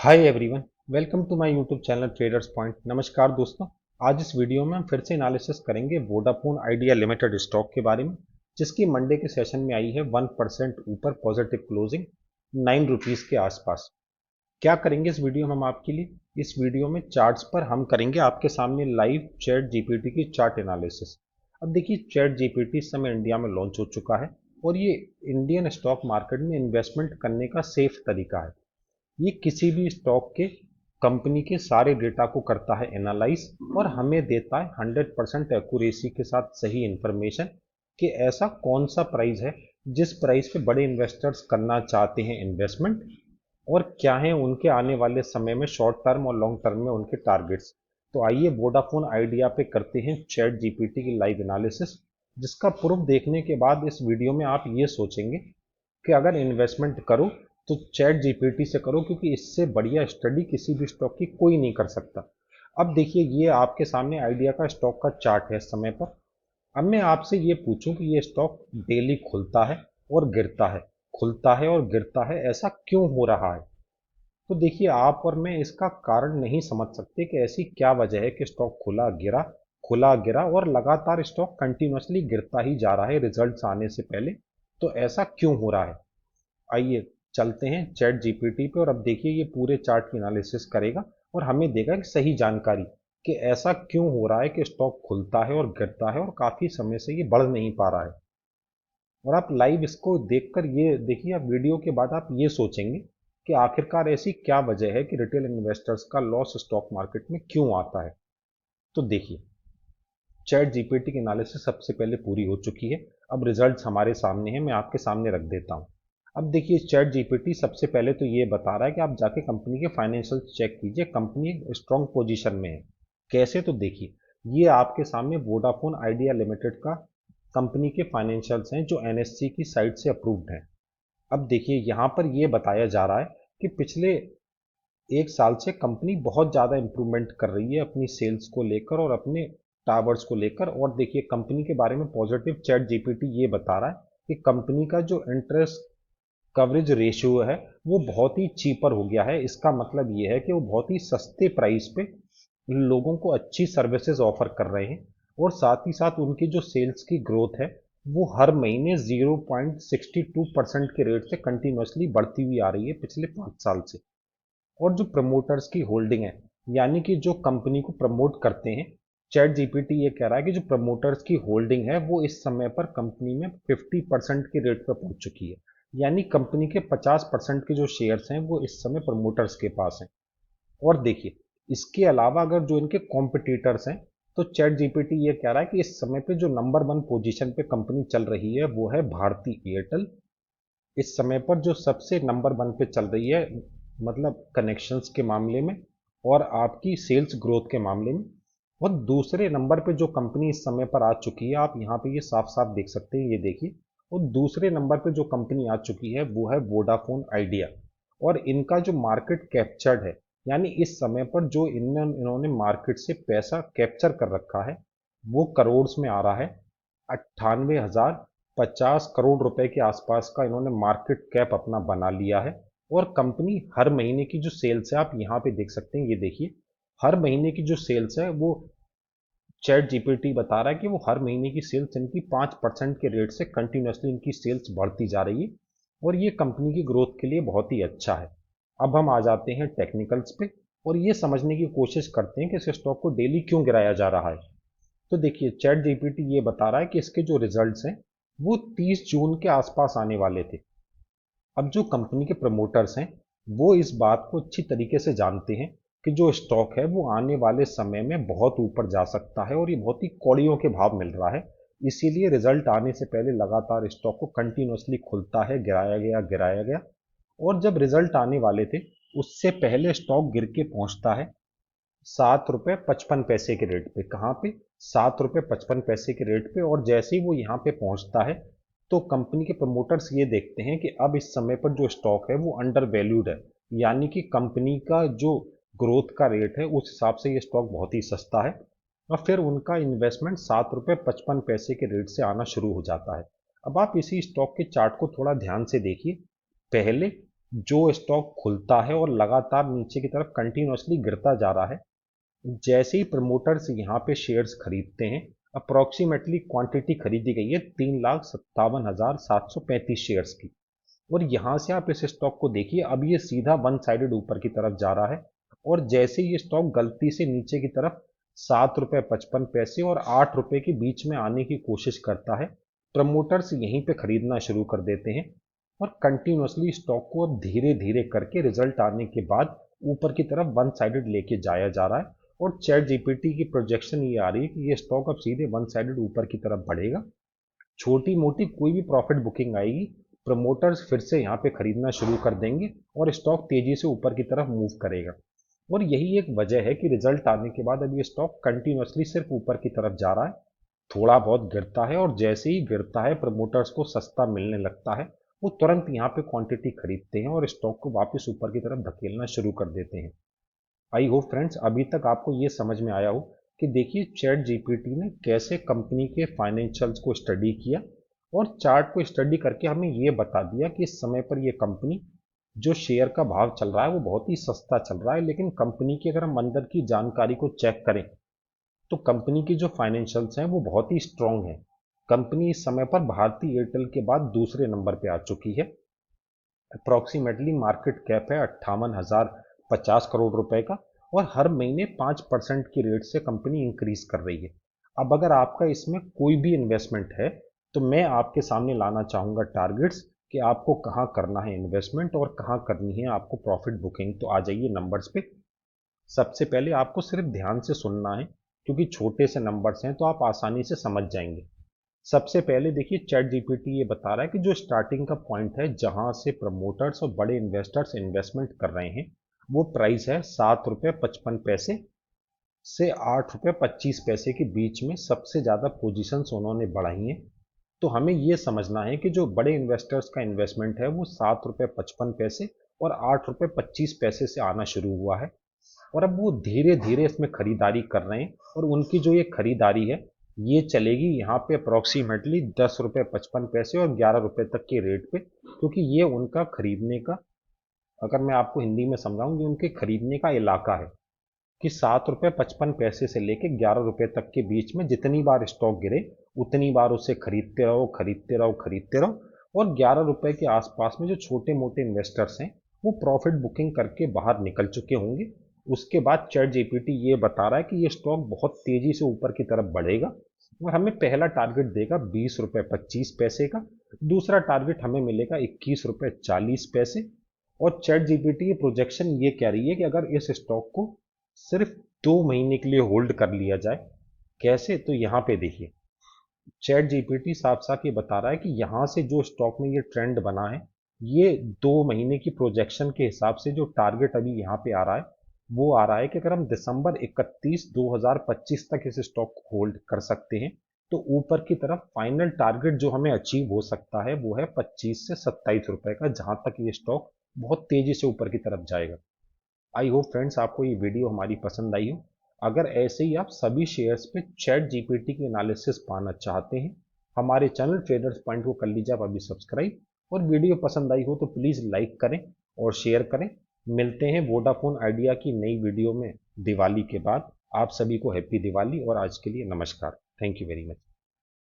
Hi everyone, welcome to my YouTube channel traders point. नमस्कार दोस्तों, आज इस वीडियो में हम फिर से एनालिसिस करेंगे वोडाफोन आइडिया लिमिटेड स्टॉक के बारे में, जिसकी मंडे के सेशन में आई है 1% ऊपर पॉजिटिव क्लोजिंग 9 रुपीज़ के आसपास। क्या करेंगे इस वीडियो में हम आपके लिए? इस वीडियो में चार्ट्स पर हम करेंगे आपके सामने लाइव चैट जीपीटी की चार्ट एनालिसिस। अब देखिए, चैट जीपीटी इस समय इंडिया में लॉन्च हो चुका है और ये इंडियन स्टॉक मार्केट में इन्वेस्टमेंट करने का सेफ तरीका है। ये किसी भी स्टॉक के कंपनी के सारे डेटा को करता है एनालाइज और हमें देता है 100% एक्यूरेसी के साथ सही इंफॉर्मेशन कि ऐसा कौन सा प्राइस है जिस प्राइस पे बड़े इन्वेस्टर्स करना चाहते हैं इन्वेस्टमेंट, और क्या है उनके आने वाले समय में शॉर्ट टर्म और लॉन्ग टर्म में उनके टारगेट्स। तो आइए वोडाफोन आइडिया पे करते हैं चैट जीपीटी की लाइव एनालिसिस, जिसका प्रूफ देखने के बाद इस वीडियो में आप ये सोचेंगे कि अगर इन्वेस्टमेंट करो तो चैट जीपीटी से करो, क्योंकि इससे बढ़िया स्टडी किसी भी स्टॉक की कोई नहीं कर सकता। अब देखिए, ये आपके सामने आइडिया का स्टॉक का चार्ट है इस समय पर। अब मैं आपसे ये पूछूं कि ये स्टॉक डेली खुलता है और गिरता है, खुलता है और गिरता है, ऐसा क्यों हो रहा है? तो देखिए, आप और मैं इसका कारण नहीं समझ सकते कि ऐसी क्या वजह है कि स्टॉक खुला गिरा और लगातार स्टॉक कंटिन्यूसली गिरता ही जा रहा है रिजल्ट्स आने से पहले। तो ऐसा क्यों हो रहा है? आइए चलते हैं चैट जीपीटी पे और अब देखिए ये पूरे चार्ट की एनालिसिस करेगा और हमें देगा कि सही जानकारी कि ऐसा क्यों हो रहा है कि स्टॉक खुलता है और गिरता है और काफी समय से ये बढ़ नहीं पा रहा है। और आप लाइव इसको देखकर ये देखिए, आप वीडियो के बाद आप ये सोचेंगे कि आखिरकार ऐसी क्या वजह है कि रिटेल इन्वेस्टर्स का लॉस स्टॉक मार्केट में क्यों आता है। तो देखिए, चैट जीपीटी की एनालिसिस सबसे पहले पूरी हो चुकी है। अब रिजल्ट्स हमारे सामने हैं, मैं आपके सामने रख देता हूं। अब देखिए, चैट जीपीटी सबसे पहले तो ये बता रहा है कि आप जाके कंपनी के फाइनेंशियल चेक कीजिए, कंपनी स्ट्रॉन्ग पोजीशन में है। कैसे? तो देखिए, ये आपके सामने वोडाफोन आइडिया लिमिटेड का कंपनी के फाइनेंशियल्स हैं जो एनएससी की साइट से अप्रूव्ड हैं। अब देखिए, यहाँ पर ये बताया जा रहा है कि पिछले एक साल से कंपनी बहुत ज़्यादा इंप्रूवमेंट कर रही है अपनी सेल्स को लेकर और अपने टावर्स को लेकर। और देखिए, कंपनी के बारे में पॉजिटिव चैट जीपीटी ये बता रहा है कि कंपनी का जो इंटरेस्ट कवरेज रेशियो है वो बहुत ही चीपर हो गया है। इसका मतलब ये है कि वो बहुत ही सस्ते प्राइस पे लोगों को अच्छी सर्विसेज ऑफर कर रहे हैं। और साथ ही साथ उनकी जो सेल्स की ग्रोथ है वो हर महीने 0.62% के रेट से कंटिन्यूसली बढ़ती हुई आ रही है पिछले 5 साल से। और जो प्रमोटर्स की होल्डिंग है, यानी कि जो कंपनी को प्रमोट करते हैं, चैट जीपीटी ये कह रहा है कि जो प्रमोटर्स की होल्डिंग है वो इस समय पर कंपनी में 50% के रेट पर पहुंच चुकी है। यानी कंपनी के 50% के जो शेयर्स हैं वो इस समय प्रमोटर्स के पास हैं। और देखिए, इसके अलावा अगर जो इनके कॉम्पिटिटर्स हैं, तो चैट जीपीटी ये कह रहा है कि इस समय पे जो नंबर 1 पोजीशन पे कंपनी चल रही है वो है भारती एयरटेल। इस समय पर जो सबसे नंबर 1 पे चल रही है, मतलब कनेक्शंस के मामले में और आपकी सेल्स ग्रोथ के मामले में। और दूसरे नंबर पे जो कंपनी इस समय पर आ चुकी है, आप यहाँ पे ये साफ साफ देख सकते हैं, ये देखिए। और दूसरे नंबर पे जो कंपनी आ चुकी है वो है वोडाफोन आइडिया। और इनका जो मार्केट कैप्चर्ड है, यानी इस समय पर जो इन्होंने मार्केट से पैसा कैप्चर कर रखा है वो करोड्स में आ रहा है। 98,050 करोड़ रुपए के आसपास का इन्होंने मार्केट कैप अपना बना लिया है। और कंपनी हर महीने की जो सेल्स है, आप यहाँ पे देख सकते हैं, ये देखिए, हर महीने की जो सेल्स है वो चैट जीपीटी बता रहा है कि वो हर महीने की सेल्स इनकी 5% के रेट से कंटिन्यूसली इनकी सेल्स बढ़ती जा रही है। और ये कंपनी की ग्रोथ के लिए बहुत ही अच्छा है। अब हम आ जाते हैं टेक्निकल्स पे और ये समझने की कोशिश करते हैं कि इस स्टॉक को डेली क्यों गिराया जा रहा है। तो देखिए, चैट जीपीटी ये बता रहा है कि इसके जो रिजल्ट्स हैं वो 30 जून के आसपास आने वाले थे। अब जो कंपनी के प्रमोटर्स हैं वो इस बात को अच्छी तरीके से जानते हैं कि जो स्टॉक है वो आने वाले समय में बहुत ऊपर जा सकता है और ये बहुत ही कौड़ियों के भाव मिल रहा है। इसीलिए रिजल्ट आने से पहले लगातार स्टॉक को कंटिन्यूसली खुलता है, गिराया गया। और जब रिजल्ट आने वाले थे उससे पहले स्टॉक गिर के पहुंचता है 7 रुपये 55 पैसे के रेट पे। कहाँ पे? 7 रुपये 55 पैसे के रेट पे। और जैसे ही वो यहाँ पे पहुंचता है तो कंपनी के प्रमोटर्स ये देखते हैं कि अब इस समय पर जो स्टॉक है वो अंडर वैल्यूड है, यानी कि कंपनी का जो ग्रोथ का रेट है उस हिसाब से ये स्टॉक बहुत ही सस्ता है। और फिर उनका इन्वेस्टमेंट 7 रुपये 55 पैसे के रेट से आना शुरू हो जाता है। अब आप इसी स्टॉक के चार्ट को थोड़ा ध्यान से देखिए। पहले जो स्टॉक खुलता है और लगातार नीचे की तरफ कंटिन्यूसली गिरता जा रहा है, जैसे ही प्रमोटर्स यहाँ पे शेयर्स खरीदते हैं, अप्रॉक्सीमेटली क्वांटिटी खरीदी गई है 3,57,735 शेयर्स की। और यहाँ से आप इस स्टॉक को देखिए, अब ये सीधा वन साइडेड ऊपर की तरफ जा रहा है। और जैसे ये स्टॉक गलती से नीचे की तरफ ₹7.55 और ₹8 के बीच में आने की कोशिश करता है, प्रमोटर्स यहीं पे खरीदना शुरू कर देते हैं और कंटिन्यूसली स्टॉक को अब धीरे धीरे करके रिजल्ट आने के बाद ऊपर की तरफ वन साइडेड लेके जाया जा रहा है। और चैट जीपीटी की प्रोजेक्शन ये आ रही है कि ये स्टॉक अब सीधे वन साइडेड ऊपर की तरफ बढ़ेगा। छोटी मोटी कोई भी प्रॉफिट बुकिंग आएगी, प्रमोटर्स फिर से यहाँ पे खरीदना शुरू कर देंगे और स्टॉक तेजी से ऊपर की तरफ मूव करेगा। और यही एक वजह है कि रिजल्ट आने के बाद अब ये स्टॉक कंटिन्यूसली सिर्फ ऊपर की तरफ जा रहा है, थोड़ा बहुत गिरता है और जैसे ही गिरता है प्रमोटर्स को सस्ता मिलने लगता है, वो तुरंत यहाँ पे क्वांटिटी खरीदते हैं और स्टॉक को वापस ऊपर की तरफ धकेलना शुरू कर देते हैं। आई होप फ्रेंड्स अभी तक आपको ये समझ में आया हो कि देखिए चैट जीपीटी ने कैसे कंपनी के फाइनेंशियल्स को स्टडी किया और चार्ट को स्टडी करके हमें ये बता दिया कि इस समय पर ये कंपनी जो शेयर का भाव चल रहा है वो बहुत ही सस्ता चल रहा है, लेकिन कंपनी की अगर हम अंदर की जानकारी को चेक करें तो कंपनी की जो फाइनेंशियल्स हैं वो बहुत ही स्ट्रांग है। कंपनी इस समय पर भारती एयरटेल के बाद दूसरे नंबर पे आ चुकी है। अप्रॉक्सीमेटली मार्केट कैप है 58,050 करोड़ रुपए का और हर महीने 5% की रेट से कंपनी इंक्रीज कर रही है। अब अगर आपका इसमें कोई भी इन्वेस्टमेंट है तो मैं आपके सामने लाना चाहूँगा टारगेट्स कि आपको कहाँ करना है इन्वेस्टमेंट और कहाँ करनी है आपको प्रॉफिट बुकिंग। तो आ जाइए नंबर्स पे। सबसे पहले आपको सिर्फ ध्यान से सुनना है क्योंकि छोटे से नंबर्स हैं तो आप आसानी से समझ जाएंगे। सबसे पहले देखिए चैट जीपीटी ये बता रहा है कि जो स्टार्टिंग का पॉइंट है जहां से प्रमोटर्स और बड़े इन्वेस्टर्स इन्वेस्टमेंट कर रहे हैं वो प्राइस है ₹7.55 से ₹8.25 के बीच में सबसे ज़्यादा पोजीशंस उन्होंने बढ़ाई हैं। तो हमें ये समझना है कि जो बड़े इन्वेस्टर्स का इन्वेस्टमेंट है वो ₹7.55 और ₹8.25 से आना शुरू हुआ है और अब वो धीरे धीरे इसमें खरीदारी कर रहे हैं और उनकी जो ये खरीदारी है ये चलेगी यहाँ पे अप्रॉक्सीमेटली ₹10.55 और ₹11 तक के रेट पे, क्योंकि ये उनका खरीदने का, अगर मैं आपको हिंदी में समझाऊं, ये उनके खरीदने का इलाका है कि ₹7.55 से लेके ₹11 तक के बीच में जितनी बार स्टॉक गिरे उतनी बार उसे खरीदते रहो खरीदते रहो खरीदते रहो। और ₹11 के आसपास में जो छोटे मोटे इन्वेस्टर्स हैं वो प्रॉफिट बुकिंग करके बाहर निकल चुके होंगे। उसके बाद चैट जीपीटी ये बता रहा है कि ये स्टॉक बहुत तेजी से ऊपर की तरफ बढ़ेगा और हमें पहला टारगेट देगा ₹20.25 का, दूसरा टारगेट हमें मिलेगा ₹21.40। और चैट जीपीटी की प्रोजेक्शन ये कह रही है कि अगर इस स्टॉक को सिर्फ 2 महीने के लिए होल्ड कर लिया जाए, कैसे, तो यहाँ पे देखिए चैट जीपीटी साफ साफ ये बता रहा है कि यहाँ से जो स्टॉक में ये ट्रेंड बना है, ये 2 महीने की प्रोजेक्शन के हिसाब से जो टारगेट अभी यहाँ पे आ रहा है वो आ रहा है कि अगर हम दिसंबर 31 2025 तक इस स्टॉक को होल्ड कर सकते हैं तो ऊपर की तरफ फाइनल टारगेट जो हमें अचीव हो सकता है वो है 25 से ₹27 का, जहां तक ये स्टॉक बहुत तेजी से ऊपर की तरफ जाएगा। आई होप फ्रेंड्स आपको ये वीडियो हमारी पसंद आई हो। अगर ऐसे ही आप सभी शेयर्स पे चैट जीपीटी की एनालिसिस पाना चाहते हैं, हमारे चैनल ट्रेडर्स पॉइंट को कर लीजिए आप अभी सब्सक्राइब। और वीडियो पसंद आई हो तो प्लीज़ लाइक करें और शेयर करें। मिलते हैं वोडाफोन आइडिया की नई वीडियो में दिवाली के बाद। आप सभी को हैप्पी दिवाली और आज के लिए नमस्कार। Thank you very much.